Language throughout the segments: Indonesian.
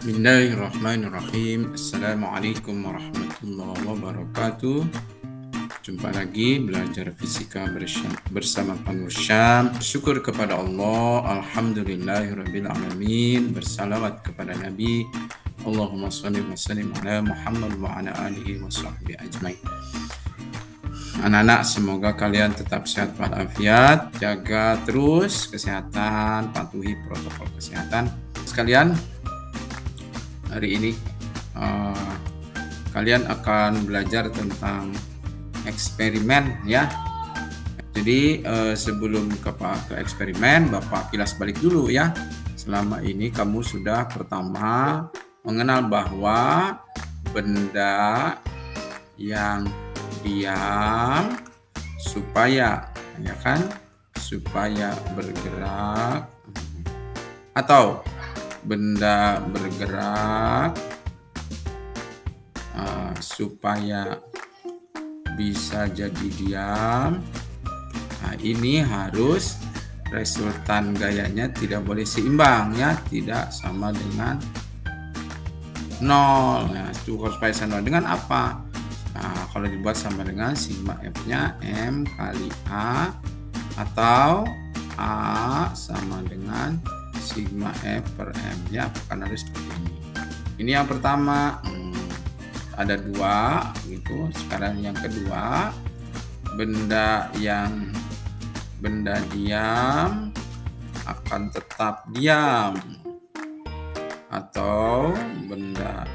Bismillahirrahmanirrahim. Assalamualaikum warahmatullahi wabarakatuh. Jumpa lagi belajar fisika bersama Panur Syam. Bersyukur kepada Allah, alhamdulillahirabbil alamin. Bersalawat kepada Nabi, Allahumma shalli wa sallim ala Muhammad wa ala alihi wa sahbihi ajmain. Anak-anak, semoga kalian tetap sehat walafiat, jaga terus kesehatan, patuhi protokol kesehatan. Sekalian, hari ini kalian akan belajar tentang eksperimen ya. Jadi sebelum ke eksperimen, Bapak kilas balik dulu ya. Selama ini kamu sudah pertama mengenal bahwa benda yang diam supaya bergerak, atau benda bergerak supaya bisa jadi diam. Nah, ini harus resultan gayanya tidak boleh seimbang ya, tidak sama dengan 0. Nah, itu harus sama dengan apa? Nah, kalau dibuat sama dengan sigma F-nya M kali A, atau A sama dengan sigma F per M ya, bukan harus seperti ini. Ini yang pertama, ada 2 gitu. Sekarang yang kedua, benda diam akan tetap diam, atau benda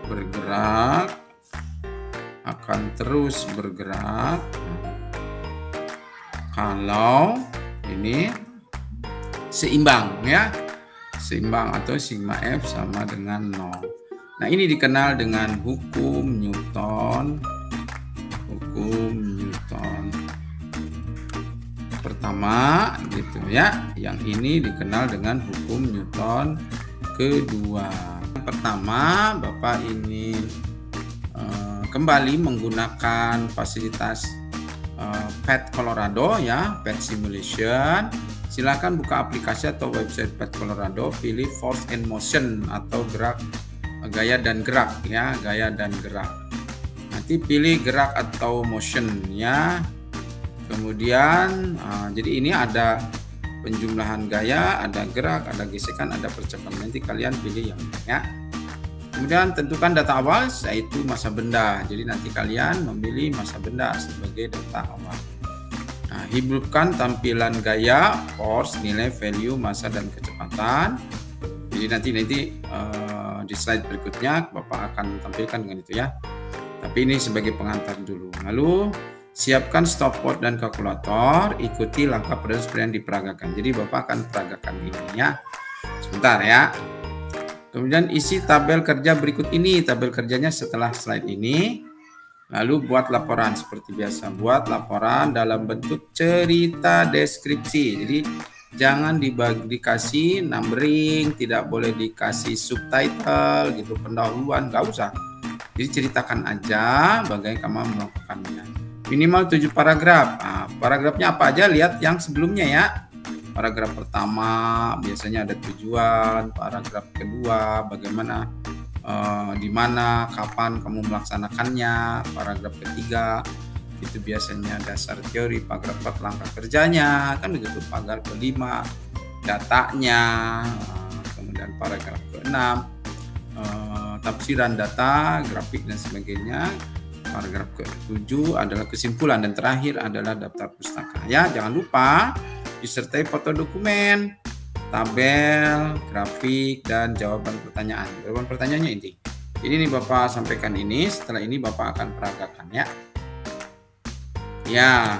bergerak akan terus bergerak kalau ini seimbang ya, seimbang atau sigma F sama dengan 0. Nah, ini dikenal dengan hukum Newton. Pertama gitu ya. Yang ini dikenal dengan hukum Newton kedua. Pertama, Bapak ingin kembali menggunakan fasilitas PET Colorado ya, PET Simulation. Silakan buka aplikasi atau website PET Colorado, pilih Force and Motion atau gaya dan gerak ya, gaya dan gerak. Nanti pilih gerak atau motion ya. Kemudian jadi ini ada penjumlahan gaya, ada gerak, ada gesekan, ada percepatan. Nanti kalian pilih yang ini ya. Kemudian tentukan data awal, yaitu massa benda. Jadi nanti kalian memilih massa benda sebagai data awal. Nah, hidupkan tampilan gaya, force, nilai, value, massa, dan kecepatan. Jadi nanti di slide berikutnya Bapak akan tampilkan dengan itu ya. Tapi ini sebagai pengantar dulu. Lalu siapkan stopwatch dan kalkulator, ikuti langkah seperti yang diperagakan. Jadi Bapak akan peragakan ini ya. Sebentar ya. Kemudian isi tabel kerja berikut ini. Tabel kerjanya setelah slide ini. Lalu buat laporan seperti biasa. Buat laporan dalam bentuk cerita deskripsi. Jadi jangan dikasih numbering, tidak boleh dikasih subtitle gitu, pendahuluan, nggak usah. Jadi ceritakan aja bagaimana kamu melakukannya. Minimal 7 paragraf. Nah, paragrafnya apa aja? Lihat yang sebelumnya ya. Paragraf pertama biasanya ada tujuan, paragraf kedua bagaimana, di mana, kapan kamu melaksanakannya, paragraf ketiga itu biasanya dasar teori, paragraf 4 langkah kerjanya, kan begitu, paragraf kelima datanya, kemudian paragraf ke-6 tafsiran data, grafik dan sebagainya, paragraf ke-7 adalah kesimpulan, dan terakhir adalah daftar pustaka ya. Jangan lupa disertai foto dokumen, tabel, grafik, dan jawaban pertanyaan. Jawaban pertanyaannya ini. Ini Bapak sampaikan ini, setelah ini Bapak akan peragakan ya. Ya.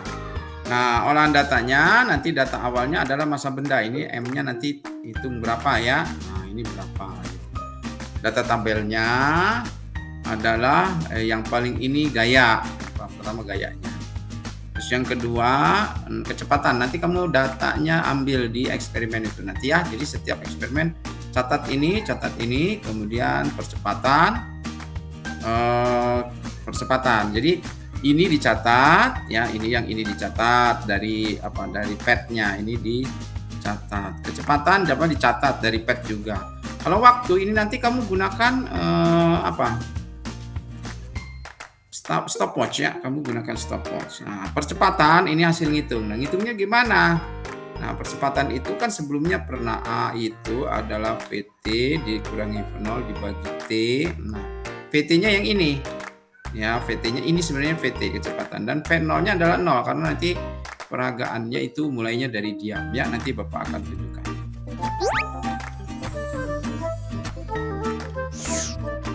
Nah, olahan datanya nanti data awalnya adalah massa benda. Ini M-nya nanti hitung berapa ya. Nah, ini berapa. Data tabelnya adalah yang paling ini gaya. Pertama gayanya. Terus yang kedua kecepatan. Nanti kamu datanya ambil di eksperimen itu nanti ya. Jadi setiap eksperimen catat ini, kemudian percepatan. Jadi ini dicatat ya, yang ini dicatat dari PET-nya, ini dicatat. Kecepatan dapat dicatat dari PET juga. Kalau waktu ini nanti kamu gunakan apa? Stopwatch ya, kamu gunakan stopwatch. Nah, percepatan ini hasil ngitung. Nah, ngitungnya gimana? Nah, percepatan itu kan sebelumnya pernah A itu adalah VT dikurangi V0 dibagi T. Nah, VT-nya yang ini. Ya, VT-nya ini sebenarnya VT kecepatan dan V0-nya adalah 0 karena nanti peragaannya itu mulainya dari diam ya. Nanti Bapak akan tunjukkan.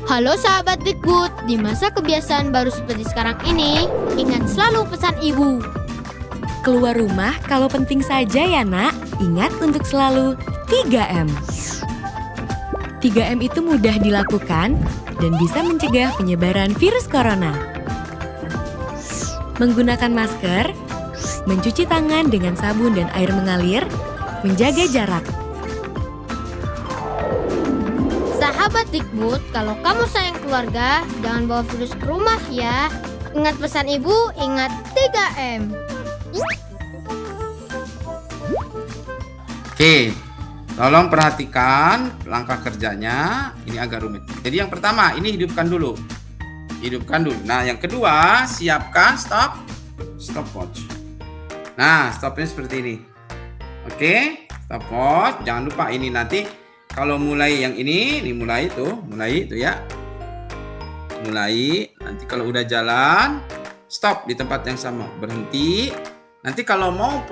Halo sahabat Dikbud, di masa kebiasaan baru seperti sekarang ini, ingat selalu pesan ibu. Keluar rumah kalau penting saja ya nak, ingat untuk selalu 3M. 3M itu mudah dilakukan dan bisa mencegah penyebaran virus corona. Menggunakan masker, mencuci tangan dengan sabun dan air mengalir, menjaga jarak. Sahabat Dikbud, kalau kamu sayang keluarga, jangan bawa virus ke rumah ya. Ingat pesan ibu, ingat 3M. Oke, tolong perhatikan langkah kerjanya. Ini agak rumit. Jadi yang pertama, ini hidupkan dulu. Hidupkan dulu. Nah, yang kedua, siapkan stopwatch. Nah, stopnya seperti ini. Oke, stopwatch. Jangan lupa ini nanti kalau mulai yang ini mulai itu ya. Mulai, nanti kalau udah jalan, stop di tempat yang sama, berhenti. Nanti kalau mau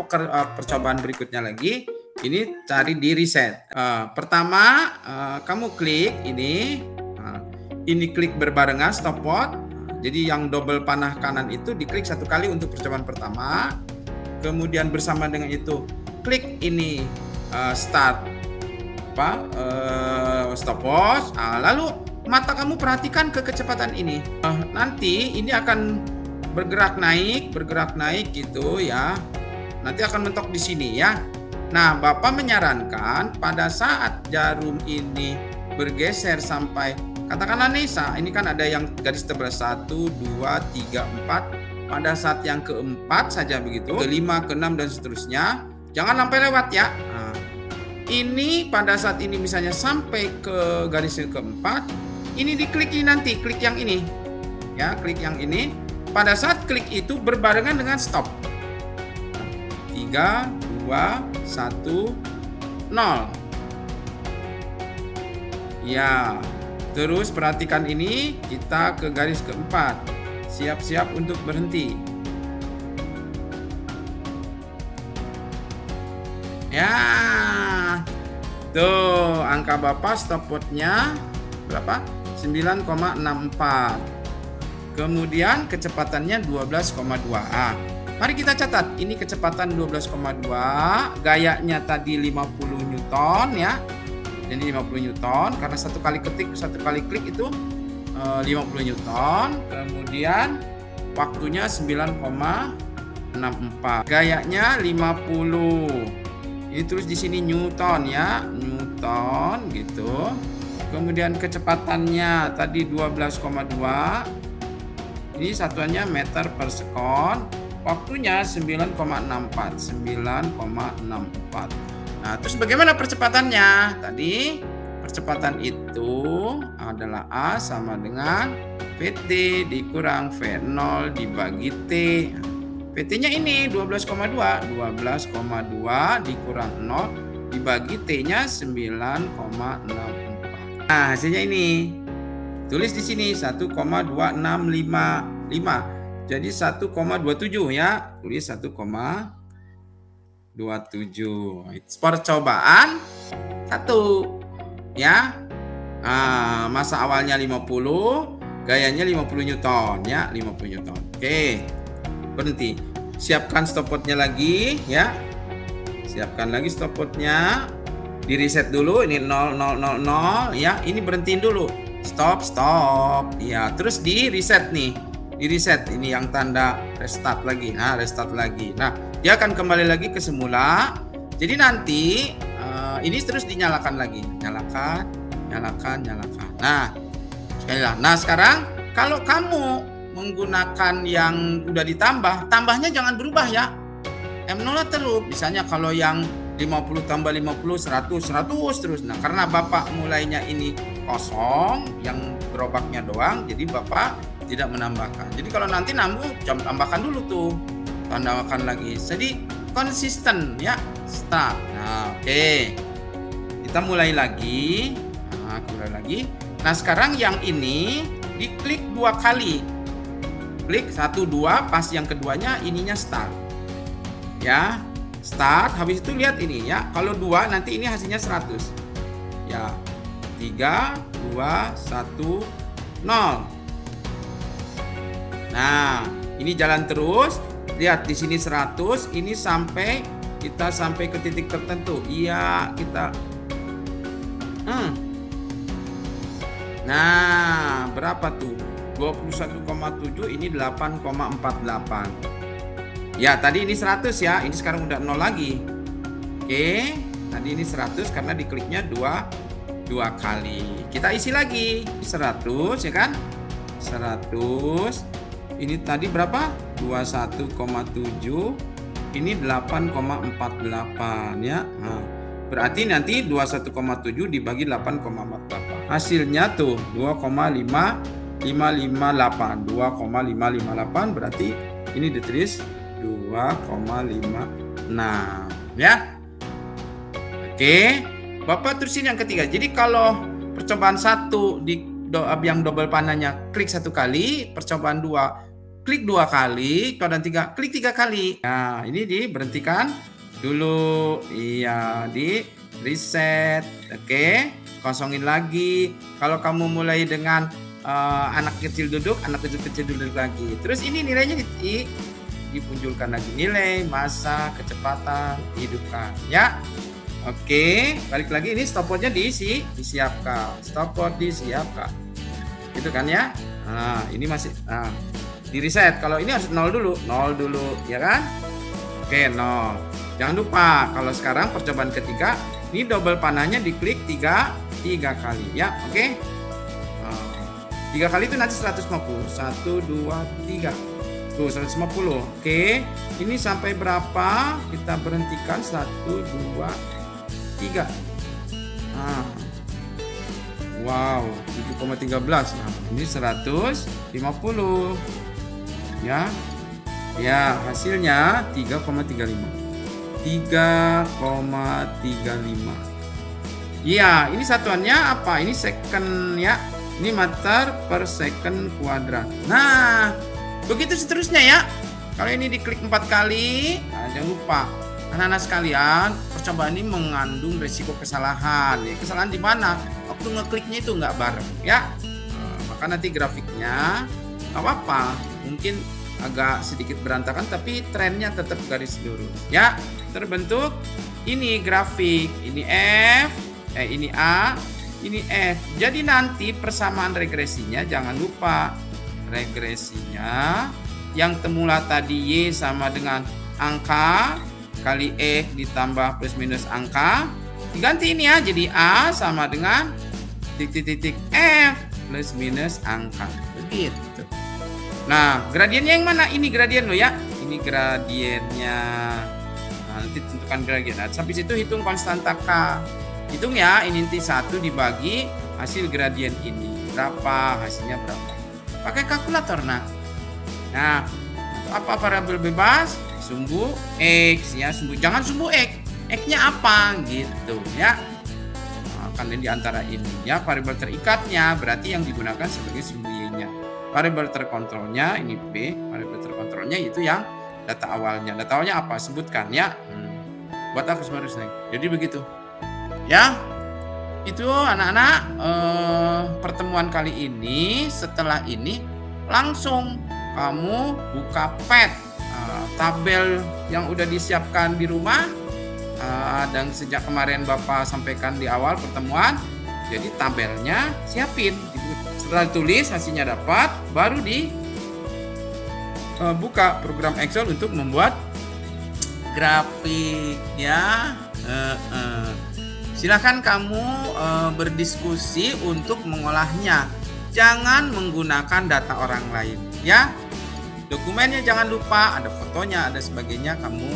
percobaan berikutnya lagi, ini cari di reset. Pertama, kamu klik ini. Ini klik berbarengan stopwatch. Jadi yang double panah kanan itu diklik satu kali untuk percobaan pertama. Kemudian bersama dengan itu, klik ini start stopwatch. Lalu mata kamu perhatikan ke kecepatan ini. Nanti ini akan bergerak naik gitu ya. Nanti akan mentok di sini ya. Nah, Bapak menyarankan pada saat jarum ini bergeser sampai katakanlah Nesa, ini kan ada yang garis tebal 1, 2, 3, 4. Pada saat yang keempat saja begitu, ke-5, ke-6 dan seterusnya, jangan sampai lewat ya. Nah, ini pada saat ini misalnya sampai ke garis yang keempat, ini diklik ini nanti, klik yang ini. Ya, klik yang ini. Pada saat klik itu berbarengan dengan stop. 3, 2, 1, 0. Ya, terus perhatikan ini, kita ke garis keempat. Siap-siap untuk berhenti. Ya, tuh angka Bapak stopwatch-nya berapa? 9,64. Kemudian kecepatannya 12,2. Mari kita catat. Ini kecepatan 12,2. Gayanya tadi 50 Newton ya. Jadi 50 Newton karena satu kali klik itu 50 Newton. Kemudian waktunya 9,64. Gayanya 50. Ini terus di sini Newton ya, Newton gitu. Kemudian kecepatannya tadi 12,2. Ini satuannya meter per sekon. Waktunya 9,64. 9,64. Nah, terus bagaimana percepatannya? Tadi percepatan itu adalah A sama dengan VT dikurang V0 dibagi T. VT-nya ini 12,2. 12,2 dikurang 0 dibagi T-nya 9,64. Nah, hasilnya ini. Tulis di sini 1,2655. Jadi 1,27 ya. Tulis 1,27. Percobaan 1 ya. Masa awalnya 50, gayanya 50 Newton ya, 50 Newton. Oke. Berhenti. Siapkan stopwatch-nya lagi ya. Siapkan lagi stopwatch-nya. Di reset dulu ini 0000 ya. Ini berhentiin dulu. Stop. Ya, terus di reset nih. Di reset ini yang tanda restart lagi. Nah, restart lagi. Nah, dia akan kembali lagi ke semula. Jadi nanti ini terus dinyalakan lagi. Nyalakan. Nah, sekali lah. Nah, sekarang kalau kamu menggunakan yang udah ditambah, tambahnya jangan berubah ya. M0 terus. Misalnya kalau yang 50 tambah 50 100 terus. Nah, karena Bapak mulainya ini kosong, yang gerobaknya doang, jadi Bapak tidak menambahkan. Jadi kalau nanti nambah, tambahkan dulu tuh. Tambahkan lagi. Jadi konsisten ya. Start. Nah, oke. Kita mulai lagi. Nah, sekarang yang ini diklik 2 kali. Klik 1 2, pas yang keduanya ininya start. Ya. Start, habis itu lihat ini ya. Kalau 2 nanti ini hasilnya 100. Ya. 3 2 1 0. Nah, ini jalan terus. Lihat di sini 100, ini kita sampai ke titik tertentu. Iya, kita Nah, berapa tuh? 21,7, ini 8,48. Ya, tadi ini 100 ya. Ini sekarang udah 0 lagi. Oke, tadi ini 100 karena dikliknya 2 kali. Kita isi lagi 100 ya kan? 100. Ini tadi berapa? 21,7. Ini 8,48 ya. Nah, berarti nanti 21,7 dibagi 8,48. Hasilnya tuh 2,558. 2,558 berarti ini ditulis 2,56 ya. Oke, Bapak terusin yang ketiga. Jadi kalau percobaan 1 yang double panahnya klik 1 kali, percobaan 2 klik 2 kali, dan 3 klik 3 kali. Nah, ini diberhentikan dulu. Iya, di reset. Oke, kosongin lagi. Kalau kamu mulai dengan anak kecil duduk lagi. Terus ini nilainya dipunculkan lagi, nilai, masa, kecepatan, hidupkan ya. Oke, balik lagi, ini stopwatchnya disiapkan. Stopwatch disiapkan. Gitu kan ya. Nah, ini masih di reset. Kalau ini harus 0 dulu ya kan. Oke, 0. Jangan lupa kalau sekarang percobaan ketiga ini double panahnya diklik 3 kali ya. Oke. 3 kali itu nanti 150. 1 2 3. Tuh 150. Oke. Ini sampai berapa? Kita berhentikan 1 2 3. Nah. Wow, 7,13. Nah, ini 150. Ya, hasilnya 3,35. 3,35. Iya, ini satuannya apa? Ini second ya. Ini meter per second kuadrat. Nah, begitu seterusnya ya. Kalau ini diklik 4 kali, nah, jangan lupa anak-anak sekalian, percobaan ini mengandung risiko kesalahan. Ya, kesalahan di mana? Waktu ngekliknya itu nggak bareng ya. Maka nanti grafiknya nggak apa-apa, mungkin agak sedikit berantakan tapi trennya tetap garis lurus ya. Terbentuk ini grafik, ini F, ini A, ini F. Jadi nanti persamaan regresinya jangan lupa, regresinya yang temula tadi Y sama dengan angka kali E ditambah plus minus angka, diganti ini ya, jadi A sama dengan titik-titik F plus minus angka, begitu. Nah, gradiennya yang mana? Ini gradien lo ya. Ini gradiennya. Nah, nanti tentukan gradien. Nah, sampai situ hitung konstanta K. Hitung ya, ini nanti 1 dibagi hasil gradien ini. Berapa? Hasilnya berapa? Pakai kalkulator, nah. Nah, untuk apa variabel bebas? Sumbu X ya, jangan sumbu X. X-nya apa? Gitu ya. Nah, kan di antara ini ya, variabel terikatnya berarti yang digunakan sebagai sumbu Y-nya. Variabel terkontrolnya ini B, variabel terkontrolnya itu yang data awalnya. Data awalnya apa? Sebutkan ya. Buat aku harus naik. Jadi begitu. Ya. Itu anak-anak pertemuan kali ini. Setelah ini langsung kamu buka pad, tabel yang udah disiapkan di rumah, dan sejak kemarin Bapak sampaikan di awal pertemuan. Jadi tabelnya siapin. Setelah ditulis hasilnya dapat, baru buka program Excel untuk membuat grafik ya. Silakan kamu berdiskusi untuk mengolahnya. Jangan menggunakan data orang lain ya. Dokumennya jangan lupa, ada fotonya, ada sebagainya, kamu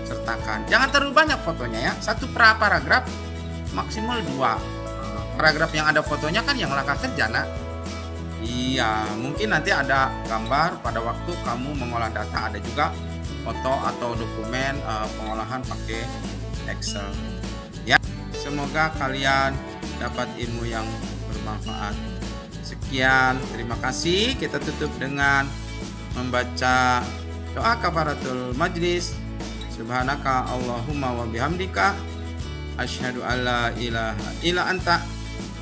sertakan cetakan. Jangan terlalu banyak fotonya ya. Satu paragraf maksimal 2. Paragraf yang ada fotonya kan yang langkah kerja nak. Iya, mungkin nanti ada gambar pada waktu kamu mengolah data, ada juga foto atau dokumen pengolahan pakai Excel. Ya, semoga kalian dapat ilmu yang bermanfaat. Sekian, terima kasih. Kita tutup dengan membaca doa kafaratul majlis. Subhanaka Allahumma wa bihamdika asyhadu alla ilaha illa anta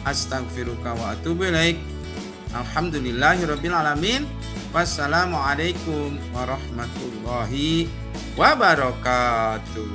astaghfiruka wa atubu ilaik. Alhamdulillahirabbil alamin. Wassalamualaikum warahmatullahi wabarakatuh.